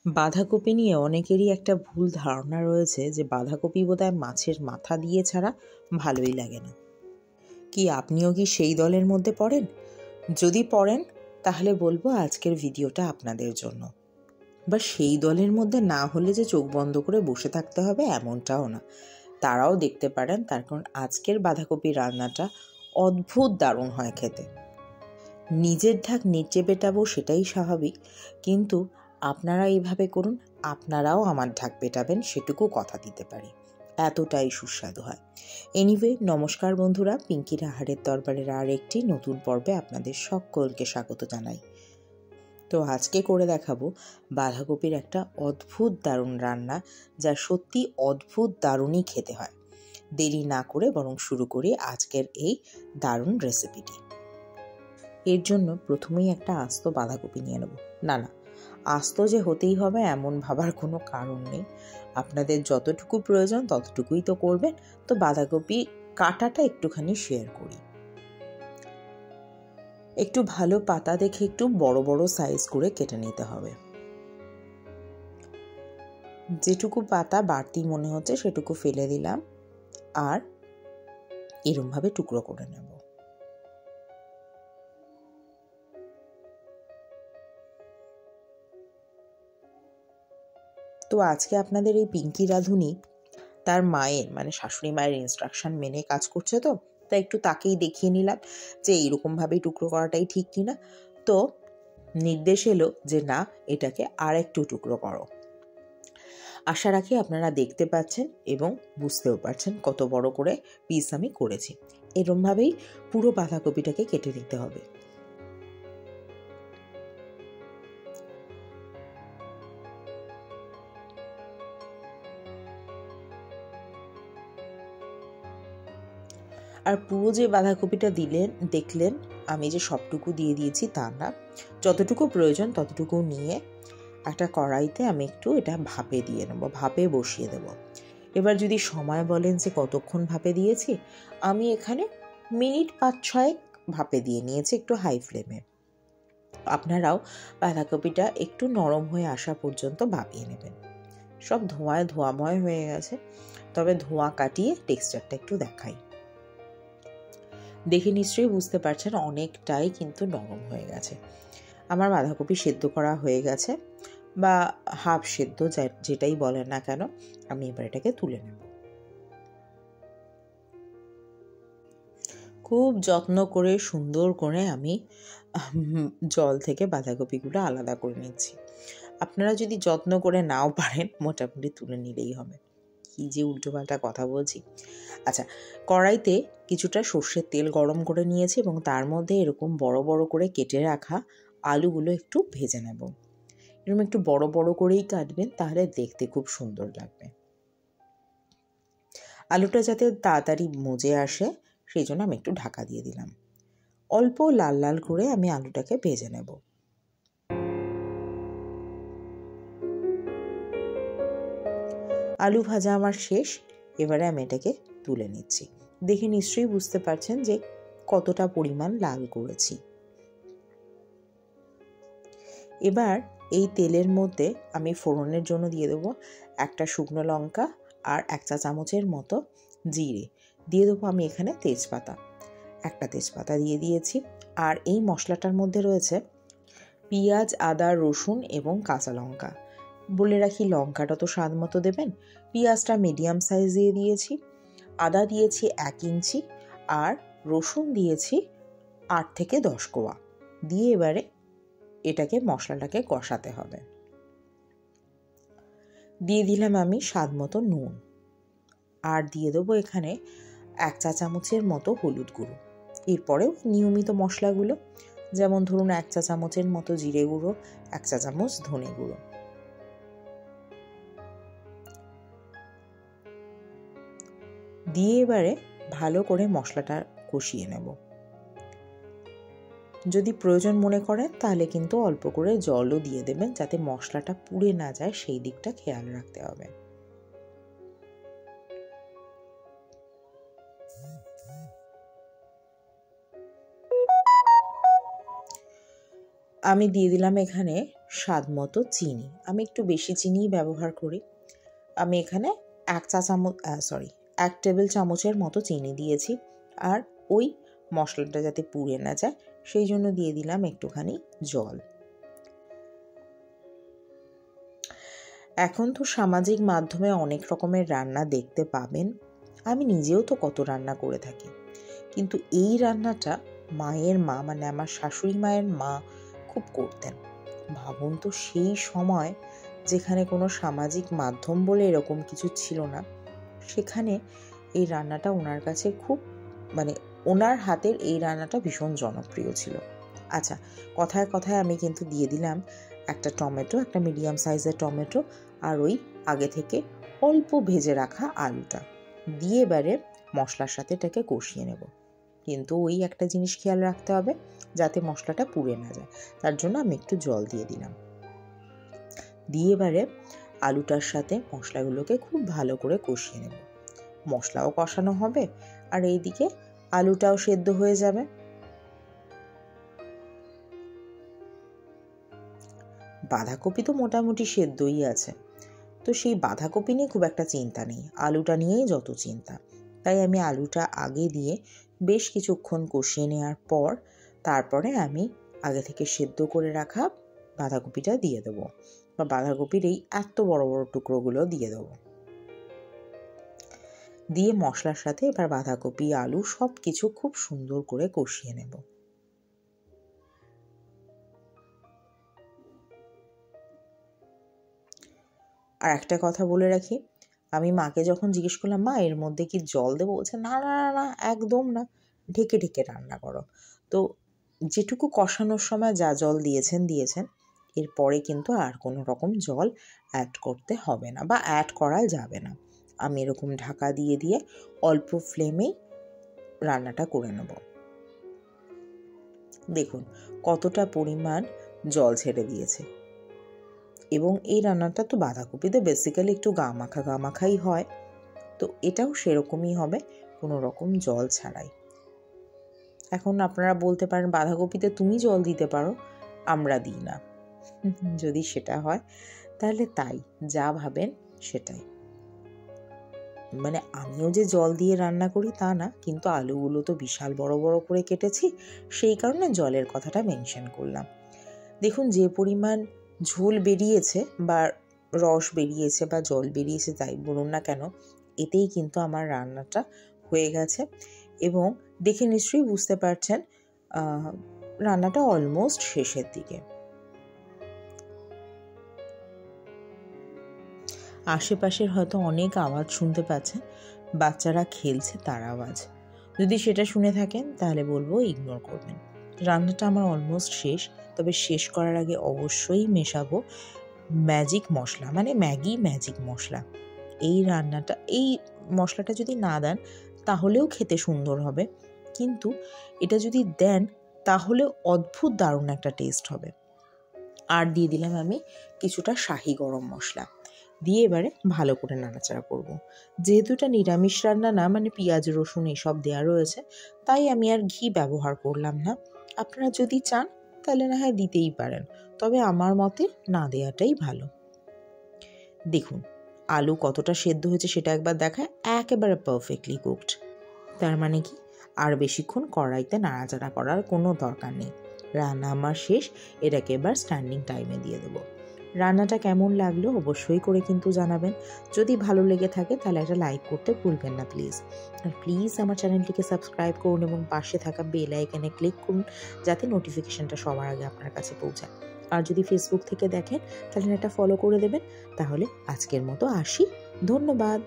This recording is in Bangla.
বাঁধাকপি নিয়ে অনেকেরই একটা ভুল ধারণা রয়েছে যে বাঁধাকপি বোধহয় মাছের মাথা দিয়ে ছাড়া ভালোই লাগে না। কি আপনিও কি সেই দলের মধ্যে পড়েন? যদি পড়েন তাহলে বলবো আজকের ভিডিওটা আপনাদের জন্য। বা সেই দলের মধ্যে না হলে যে চোখ বন্ধ করে বসে থাকতে হবে এমনটাও না, তারাও দেখতে পারেন। তার কারণ আজকের বাঁধাকপি রান্নাটা অদ্ভুত দারুণ হয় খেতে। নিজের ঢাক নিচে পেটাবো সেটাই স্বাভাবিক, কিন্তু আপনারা এইভাবে করুন, আপনারাও আমার ঢাক পেটাবেন সেটুকু কথা দিতে পারি। এতটাই সুস্বাদু হয়। এনিওয়ে, নমস্কার বন্ধুরা, পিঙ্কির আহারের দরবারের আর একটি নতুন পর্বে আপনাদের সকলকে স্বাগত জানাই। তো আজকে করে দেখাবো বাঁধাকপির একটা অদ্ভুত দারুণ রান্না, যা সত্যি অদ্ভুত দারুণই খেতে হয়। দেরি না করে বরং শুরু করি আজকের এই দারুণ রেসিপিটি। এর জন্য প্রথমেই একটা আস্ত বাঁধাকপি নিয়ে নেব। না, আস্ত যে হতেই হবে এমন ভাবার কোনো কারণ নেই। আপনাদের যতটুকু প্রয়োজন ততটুকুই তো করবেন। তো বাঁধাকপি কাটাটা একটুখানি শেয়ার করি। একটু ভালো পাতা দেখে একটু বড় বড় সাইজ করে কেটে নিতে হবে। যেটুকু পাতা বাড়তি মনে হচ্ছে সেটুকু ফেলে দিলাম, আর এরমভাবে টুকরো করে নেব। তো আজকে আপনাদের এই পিঙ্কি রাঁধুনি তার মায়ের মানে শাশুড়ি মায়ের ইনস্ট্রাকশন মেনে কাজ করছে, তো তাই একটু তাকেই দেখিয়ে নিলাম যে এইরকমভাবেই টুকরো করাটাই ঠিক কিনা। তো নির্দেশ এলো যে না, এটাকে আর একটু টুকরো করো। আশা রাখি আপনারা দেখতে পাচ্ছেন এবং বুঝতেও পারছেন কত বড় করে পিস আমি করেছি। এরমভাবেই পুরো বাঁধাকপিটাকে কেটে নিতে হবে। আর পুরো যে বাঁধাকপিটা দেখলেন আমি যে সবটুকু দিয়ে দিয়েছি তা না, যতটুকু প্রয়োজন ততটুকু নিয়ে একটা কড়াইতে আমি একটু এটা ভাপে দিয়ে নেব, ভাপে বসিয়ে দেব। এবার যদি সময় বলেন যে কতক্ষণ ভাপে দিয়েছি, আমি এখানে মিনিট 5-6 ভাপে দিয়ে নিয়েছি একটু হাই ফ্লেমে। আপনারাও বাঁধাকপিটা একটু নরম হয়ে আসা পর্যন্ত ভাপিয়ে নেবেন। সব ধোঁয়ায় ধোঁয়াময় হয়ে গেছে, তবে ধোঁয়া কাটিয়ে টেক্সচারটা একটু দেখাই। দেখে নিশ্চয়ই বুঝতে পারছেন অনেকটাই কিন্তু নরম হয়ে গেছে। আমার বাঁধাকপি সেদ্ধ করা হয়ে গেছে, বা হাফ সেদ্ধ যেটাই বলেন না কেন। আমি এবার এটাকে তুলে নেব। খুব যত্ন করে সুন্দর করে আমি জল থেকে বাঁধাকপিগুলো আলাদা করে নিচ্ছি। আপনারা যদি যত্ন করে নাও পারেন, মোটামুটি তুলে নিলেই হবে। কি যে উল্টোপাল্টা কথা বলছি। আচ্ছা, কড়াইতে কিছুটা সর্ষের তেল গরম করে নিয়েছি এবং তার মধ্যে এরকম বড় বড় করে কেটে রাখা আলুগুলো একটু ভেজে নেব। এরকম একটু বড় বড় করেই কাটবেন, তাহলে দেখতে খুব সুন্দর লাগবে। আলুটা যাতে তাড়াতাড়ি মজে আসে সেই জন্য আমি একটু ঢাকা দিয়ে দিলাম। অল্প লাল লাল করে আমি আলুটাকে ভেজে নেব। আলু ভাজা আমার শেষ। এবারে আমি এটাকে তুলে নিচ্ছি। দেখে নিশ্চয়ই বুঝতে পারছেন যে কতটা পরিমাণ লাল করেছি। এবার এই তেলের মধ্যে আমি ফোড়নের জন্য দিয়ে দেবো একটা শুকনো লঙ্কা আর 1 চা চামচের মতো জিরে। দিয়ে দেবো আমি এখানে তেজপাতা, একটা তেজপাতা দিয়ে দিয়েছি। আর এই মশলাটার মধ্যে রয়েছে পেঁয়াজ, আদা, রসুন এবং কাঁচা লঙ্কা। বলে রাখি, লঙ্কাটা তো স্বাদ মতো দেবেন। পেঁয়াজটা মিডিয়াম সাইজ দিয়ে দিয়েছি, আদা দিয়েছি 1 ইঞ্চি, আর রসুন দিয়েছি 8 থেকে 10 কোয়া। দিয়ে এবারে এটাকে মশলাটাকে কষাতে হবে। দিয়ে দিলাম আমি স্বাদ মতো নুন, আর দিয়ে দেবো এখানে 1 চা চামচের মতো হলুদ গুঁড়ো। এরপরেও নিয়মিত মশলাগুলো, যেমন ধরুন 1 চা চামচের মতো জিরে গুঁড়ো, 1 চা চামচ ধনে গুঁড়ো। দিয়ে এবারে ভালো করে মশলাটা কষিয়ে নেব। যদি প্রয়োজন মনে করেন তাহলে কিন্তু অল্প করে জলও দিয়ে দেবেন, যাতে মশলাটা পুড়ে না যায় সেই দিকটা খেয়াল রাখতে হবে। আমি দিয়ে দিলাম এখানে স্বাদ মতো চিনি। আমি একটু বেশি চিনিই ব্যবহার করি। আমি এখানে 1 টেবিল চামচের মতো চিনি দিয়েছি। আর ওই মশলাটা যাতে পুড়ে না যায় সেই জন্য দিয়ে দিলাম একটুখানি জল। এখন তো সামাজিক মাধ্যমে অনেক রকমের রান্না দেখতে পাবেন, আমি নিজেও তো কত রান্না করে থাকি, কিন্তু এই রান্নাটা মায়ের মা মানে আমার শাশুড়ি মায়ের মা খুব করতেন। ভাবুন তো, সেই সময় যেখানে কোনো সামাজিক মাধ্যম বলে এরকম কিছু ছিল না, সেখানে এই রান্নাটা ওনার কাছে খুব ওনার হাতের এই রান্নাটা ভীষণ জনপ্রিয় ছিল। আচ্ছা, কথায় কথায় আমি কিন্তু দিয়ে দিলাম একটা টমেটো, একটা মিডিয়াম সাইজের টমেটো, আর ওই আগে থেকে অল্প ভেজে রাখা আলুটা দিয়ে এবারে মশলার সাথে এটাকে কষিয়ে নেব। কিন্তু ওই একটা জিনিস খেয়াল রাখতে হবে যাতে মশলাটা পুড়ে না যায়, তার জন্য আমি একটু জল দিয়ে দিলাম। দিয়ে এবারে আলুটার সাথে মশলাগুলোকে খুব ভালো করে কষিয়ে নেব। মশলাও কষানো হবে আর এইদিকে আলুটাও সেদ্ধ হয়ে যাবে। বাঁধাকপি তো মোটামুটি সেদ্ধই আছে, তো সেই বাঁধাকপি নিয়ে খুব একটা চিন্তা নেই, আলুটা নিয়েই যত চিন্তা। তাই আমি আলুটা আগে দিয়ে বেশ কিছুক্ষণ কষিয়ে নেওয়ার পর তারপরে আমি আগে থেকে সেদ্ধ করে রাখা বাঁধাকপিটা দিয়ে দেবো, বা বাঁধাকপির এই এত বড় বড় টুকরোগুলো দিয়ে দেবো। দিয়ে মশলার সাথে এবার বাঁধাকপি, আলু সব কিছু খুব সুন্দর করে কষিয়ে নেব। আর একটা কথা বলে রাখি, আমি মাকে যখন জিজ্ঞেস করলাম, মা এর মধ্যে কি জল দেবো, বলছে না না না না, একদম না, ঢেকে ঢেকে রান্না করো। তো যেটুকু কষানোর সময় যা জল দিয়েছেন, এরপরে কিন্তু আর কোনো রকম জল অ্যাড করতে হবে না বা অ্যাড করা যাবে না। আমি এরকম ঢাকা দিয়ে দিয়ে অল্প ফ্লেমেই রান্নাটা করে নেব। দেখুন কতটা পরিমাণ জল ছেড়ে দিয়েছে। এবং এই রান্নাটা তো বাঁধাকপিতে বেসিক্যালি একটু গামাখাই হয়, তো এটাও সেরকমই হবে, কোনো রকম জল ছাড়াই। এখন আপনারা বলতে পারেন বাঁধাকপিতে তুমি জল দিতে পারো, আমরা দিই না। যদি সেটা হয় তাহলে তাই, যা ভাবেন সেটাই। আমিও যে জল দিয়ে রান্না করি তা না, কিন্তু আলুগুলো তো বিশাল বড় বড় করে কেটেছি, সেই কারণে জলের কথাটা মেনশন করলাম। দেখুন যে পরিমাণ ঝোল বেরিয়েছে বা রস বেরিয়েছে বা জল বেরিয়েছে, তাই বলুন না কেন, এতেই কিন্তু আমার রান্নাটা হয়ে গেছে। এবং দেখে নিশ্চয়ই বুঝতে পারছেন রান্নাটা অলমোস্ট শেষের দিকে। আশেপাশের হয়তো অনেক আওয়াজ শুনতে পাচ্ছেন, বাচ্চারা খেলছে তার আওয়াজ। যদি সেটা শুনে থাকেন তাহলে বলবো ইগনোর করবেন। রান্নাটা আমার অলমোস্ট শেষ, তবে শেষ করার আগে অবশ্যই মেশাবো ম্যাজিক মশলা, ম্যাগি ম্যাজিক মশলা। এই রান্নাটা, এই মশলাটা যদি না দেন তাহলেও খেতে সুন্দর হবে, কিন্তু এটা যদি দেন তাহলে অদ্ভুত দারুণ একটা টেস্ট হবে। আর দিয়ে দিলাম আমি কিছুটা শাহি গরম মশলা, দিয়ে এবারে ভালো করে নাড়াচাড়া করব। যেহেতু এটা নিরামিষ রান্না না, পেঁয়াজ রসুন এসব দেওয়া রয়েছে, তাই আমি আর ঘি ব্যবহার করলাম না। আপনারা যদি চান তাহলে না হয় দিতেই পারেন, তবে আমার মতে না দেওয়াটাই ভালো। দেখুন আলু কতটা সেদ্ধ হয়েছে সেটা একবার দেখায়, একেবারে পারফেক্টলি কুকড। তার মানে কি আর বেশিক্ষণ কড়াইতে নাড়াচাড়া করার কোনো দরকার নেই। রান্না আমার শেষ, এটাকে এবার স্ট্যান্ডিং টাইমে দিয়ে দেবো। রান্নাটা কেমন লাগলো অবশ্যই করে কিন্তু জানাবেন। যদি ভালো লেগে থাকে তাহলে একটা লাইক করতে ভুলবেন না প্লিজ। আর প্লিজ আমার চ্যানেলটিকে সাবস্ক্রাইব করুন এবং পাশে থাকা বেল আইকনে ক্লিক করুন, যাতে নোটিফিকেশনটা সবার আগে আপনার কাছে পৌঁছায়। আর যদি ফেসবুক থেকে দেখেন তাহলে একটা ফলো করে দেবেন। তাহলে আজকের মতো আসি, ধন্যবাদ।